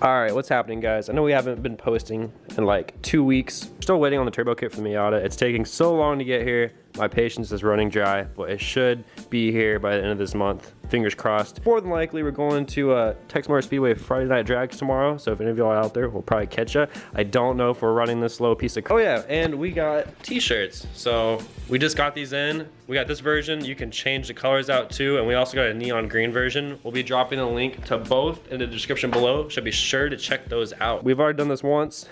Alright, what's happening, guys? I know we haven't been posting in like 2 weeks. Still waiting on the turbo kit for the Miata. It's taking so long to get here. My patience is running dry, but it should be here by the end of this month. Fingers crossed. More than likely, we're going to Texmar Speedway Friday Night Drags tomorrow, so if any of y'all are out there, we'll probably catch ya. I don't know if we're running this slow piece of... Oh yeah, and we got t-shirts. So we just got these in. We got this version. You can change the colors out too, and we also got a neon green version. We'll be dropping a link to both in the description below, so be sure to check those out. We've already done this once.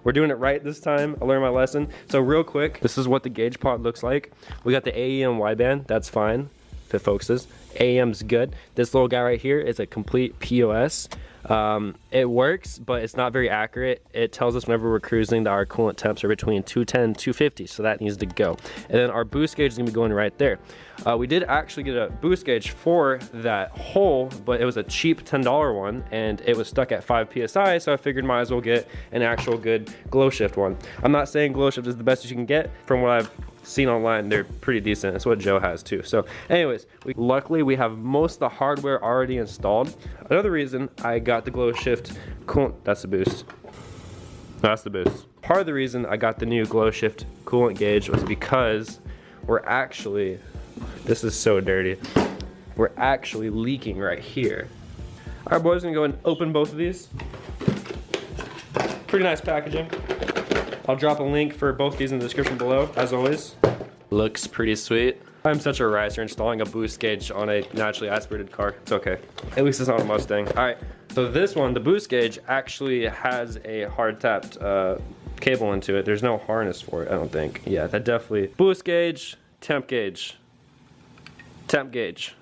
We're doing it right this time. I learned my lesson. So real quick, this is what the gauge pod looks like. We got the AEM wideband, that's fine, if it focuses. AEM's good. This little guy right here is a complete POS. It works, but it's not very accurate. It tells us whenever we're cruising that our coolant temps are between 210 and 250, so that needs to go. And then our boost gauge is gonna be going right there. We did actually get a boost gauge for that hole, but it was a cheap $10 one, and it was stuck at 5 PSI, so I figured might as well get an actual good GlowShift one. I'm not saying GlowShift is the best you can get. From what I've seen online, they're pretty decent. That's what Joe has too. So anyways, luckily we have most of the hardware already installed. Another reason I got the GlowShift coolant, that's the boost. That's the boost. Part of the reason I got the new GlowShift coolant gauge was because we're actually, this is so dirty, we're actually leaking right here. All right, boys, gonna go and open both of these. Pretty nice packaging. I'll drop a link for both these in the description below, as always. Looks pretty sweet. I'm such a riser installing a boost gauge on a naturally aspirated car. It's okay. At least it's not a Mustang. All right, so this one, the boost gauge, actually has a hard tapped cable into it. There's no harness for it, I don't think. Yeah, that definitely. Boost gauge, temp gauge. Temp gauge.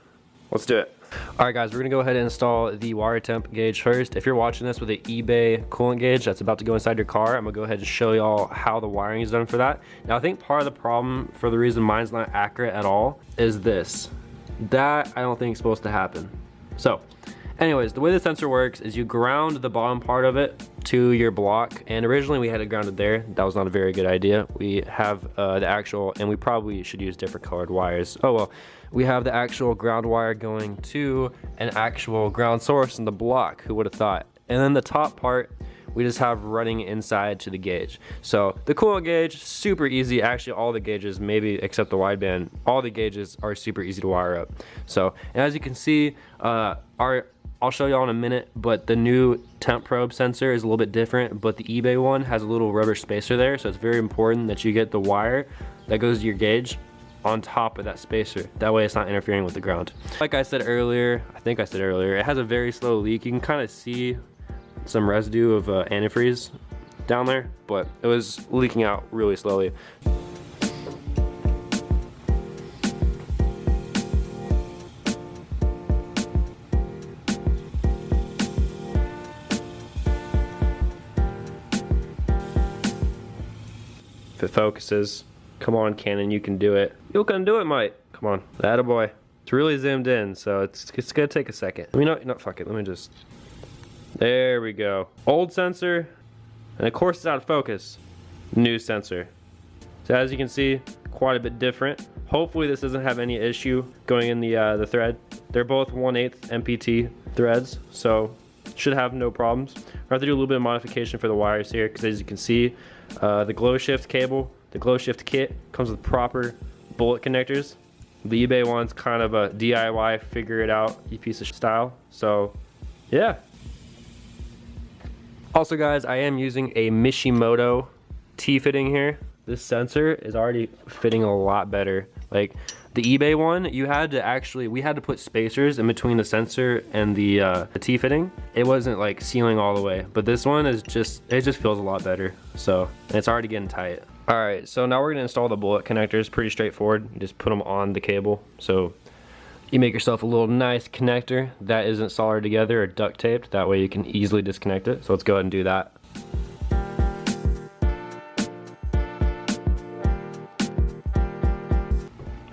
Let's do it. All right, guys, we're gonna go ahead and install the wire temp gauge first. If you're watching this with an eBay coolant gauge that's about to go inside your car, I'm gonna go ahead and show y'all how the wiring is done for that. Now, I think part of the problem for the reason mine's not accurate at all is this. That I don't think is supposed to happen. So, anyways, the way the sensor works is you ground the bottom part of it to your block, and originally we had it grounded there. That was not a very good idea. We have the actual, and we probably should use different colored wires. Oh well. We have the actual ground wire going to an actual ground source in the block. Who would have thought? And then the top part, we just have running inside to the gauge. So the coolant gauge, super easy. Actually, all the gauges, maybe except the wideband, all the gauges are super easy to wire up. So, and as you can see, I'll show y'all in a minute, but the new temp probe sensor is a little bit different, but the eBay one has a little rubber spacer there, so it's very important that you get the wire that goes to your gauge on top of that spacer. That way it's not interfering with the ground. Like I said earlier, I think I said earlier, it has a very slow leak. You can kind of see some residue of antifreeze down there, but it was leaking out really slowly. If it focuses, come on, Canon, you can do it. You can do it, mate. Come on, that boy. It's really zoomed in, so it's gonna take a second. Let me not fuck it. Let me just. There we go. Old sensor, and of course it's out of focus. New sensor. So as you can see, quite a bit different. Hopefully this doesn't have any issue going in the thread. They're both 1/8 MPT threads, so should have no problems. I have to do a little bit of modification for the wires here, because as you can see, the GlowShift cable. The GlowShift kit comes with proper bullet connectors. The eBay one's kind of a DIY, figure it out piece of style. So, yeah. Also, guys, I am using a Mishimoto T-fitting here. This sensor is already fitting a lot better. Like the eBay one, we had to put spacers in between the sensor and the T-fitting. It wasn't like sealing all the way, but this one is it just feels a lot better. So, and it's already getting tight. All right, so now we're gonna install the bullet connectors. Pretty straightforward. You just put them on the cable. So you make yourself a little nice connector that isn't soldered together or duct taped. That way you can easily disconnect it. So let's go ahead and do that.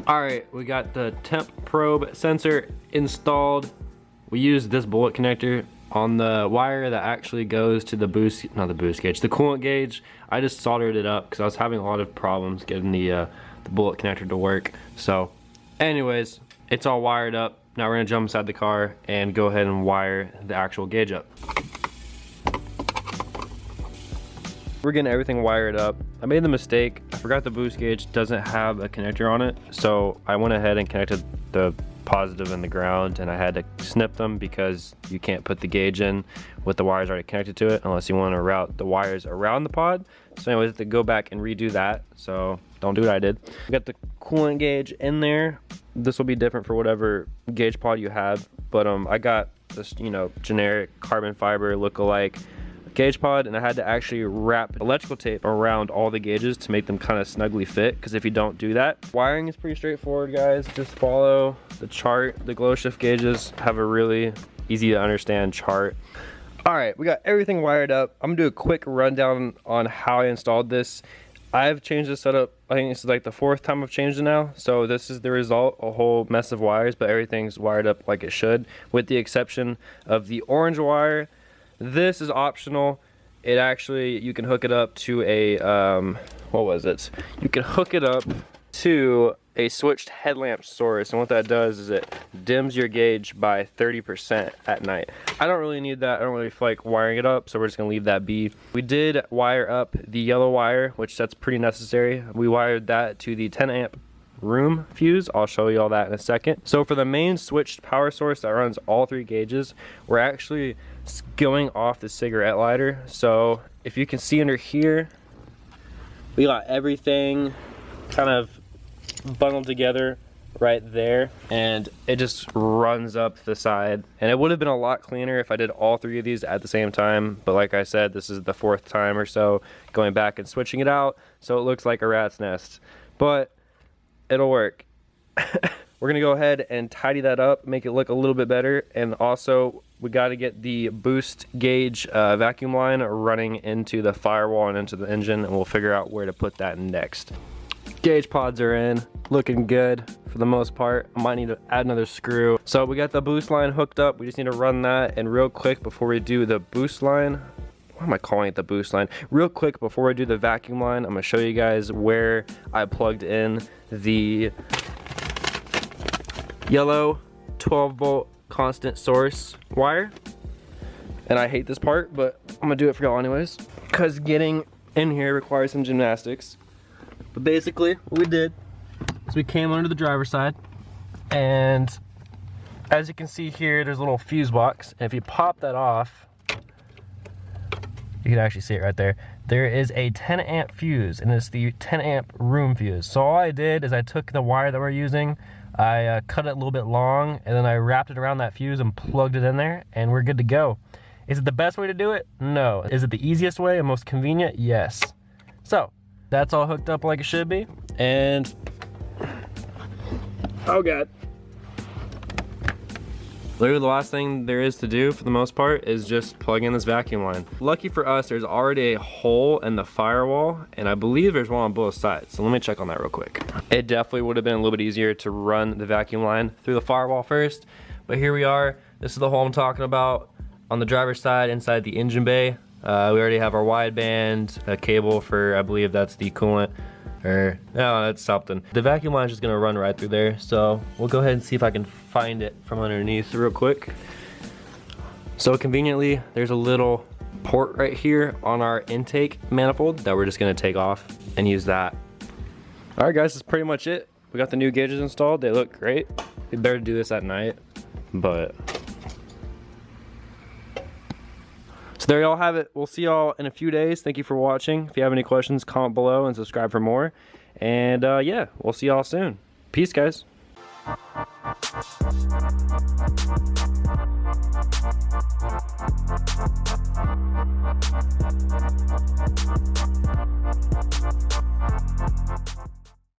All right, we got the temp probe sensor installed. We used this bullet connector on the wire that actually goes to the the coolant gauge. I just soldered it up because I was having a lot of problems getting the bullet connector to work. So anyways, it's all wired up. Now we're gonna jump inside the car and go ahead and wire the actual gauge up. we're getting everything wired up. I made the mistake, I forgot the boost gauge doesn't have a connector on it, so I went ahead and connected the positive and the ground, and I had to snip them because you can't put the gauge in with the wires already connected to it unless you want to route the wires around the pod. So anyways, I have to go back and redo that, so don't do what I did. We got the coolant gauge in there. This will be different for whatever gauge pod you have, but I got this, you know, generic carbon fiber look-alike gauge pod, and I had to actually wrap electrical tape around all the gauges to make them kind of snugly fit, because if you don't do that, wiring is pretty straightforward, guys. Just follow the chart. The GlowShift gauges have a really easy to understand chart. All right, we got everything wired up. I'm gonna do a quick rundown on how I installed this. I've changed the setup. I think this is like the 4th time I've changed it now. So this is the result, a whole mess of wires, but everything's wired up like it should, with the exception of the orange wire. This is optional. It actually, you can hook it up to a, what was it? You can hook it up to a switched headlamp source, and what that does is it dims your gauge by 30% at night. I don't really need that. I don't really feel like wiring it up, so we're just gonna leave that be. We did wire up the yellow wire, which that's pretty necessary. We wired that to the 10 amp room fuse. I'll show you all that in a second. So for the main switched power source that runs all 3 gauges, we're actually going off the cigarette lighter. So if you can see under here, we got everything kind of bundled together right there, and it just runs up the side. And it would have been a lot cleaner if I did all 3 of these at the same time, but like I said, this is the 4th time or so going back and switching it out, so it looks like a rat's nest, but it'll work. We're gonna go ahead and tidy that up, make it look a little bit better, and also we got to get the boost gauge vacuum line running into the firewall and into the engine, and we'll figure out where to put that next. Gauge pods are in, looking good for the most part. I might need to add another screw. So we got the boost line hooked up. We just need to run that, and real quick before we do the boost line, why am I calling it the boost line? Real quick before we do the vacuum line, I'm gonna show you guys where I plugged in the yellow 12 volt constant source wire. And I hate this part, but I'm gonna do it for y'all anyways, because getting in here requires some gymnastics. But basically what we did is we came under the driver's side, and as you can see here, there's a little fuse box, and if you pop that off, you can actually see it right there. There is a 10 amp fuse, and it's the 10 amp room fuse. So all I did is I took the wire that we're using, I cut it a little bit long, and then I wrapped it around that fuse and plugged it in there, and we're good to go. Is it the best way to do it? No. Is it the easiest way and most convenient? Yes. So that's all hooked up like it should be, and oh god. Literally the last thing there is to do for the most part is just plug in this vacuum line. Lucky for us, there's already a hole in the firewall, and I believe there's one on both sides. So let me check on that real quick. It definitely would have been a little bit easier to run the vacuum line through the firewall first, but here we are. This is the hole I'm talking about on the driver's side inside the engine bay. We already have our wideband cable for, I believe that's the coolant, or no, that's something. The vacuum line is just gonna run right through there, so we'll go ahead and see if I can find it from underneath real quick. So conveniently, there's a little port right here on our intake manifold that we're just gonna take off and use that. All right guys, that's pretty much it. We got the new gauges installed, they look great. We better do this at night, but so there y'all have it. We'll see y'all in a few days. Thank you for watching. If you have any questions, comment below and subscribe for more. And yeah, we'll see y'all soon. Peace, guys.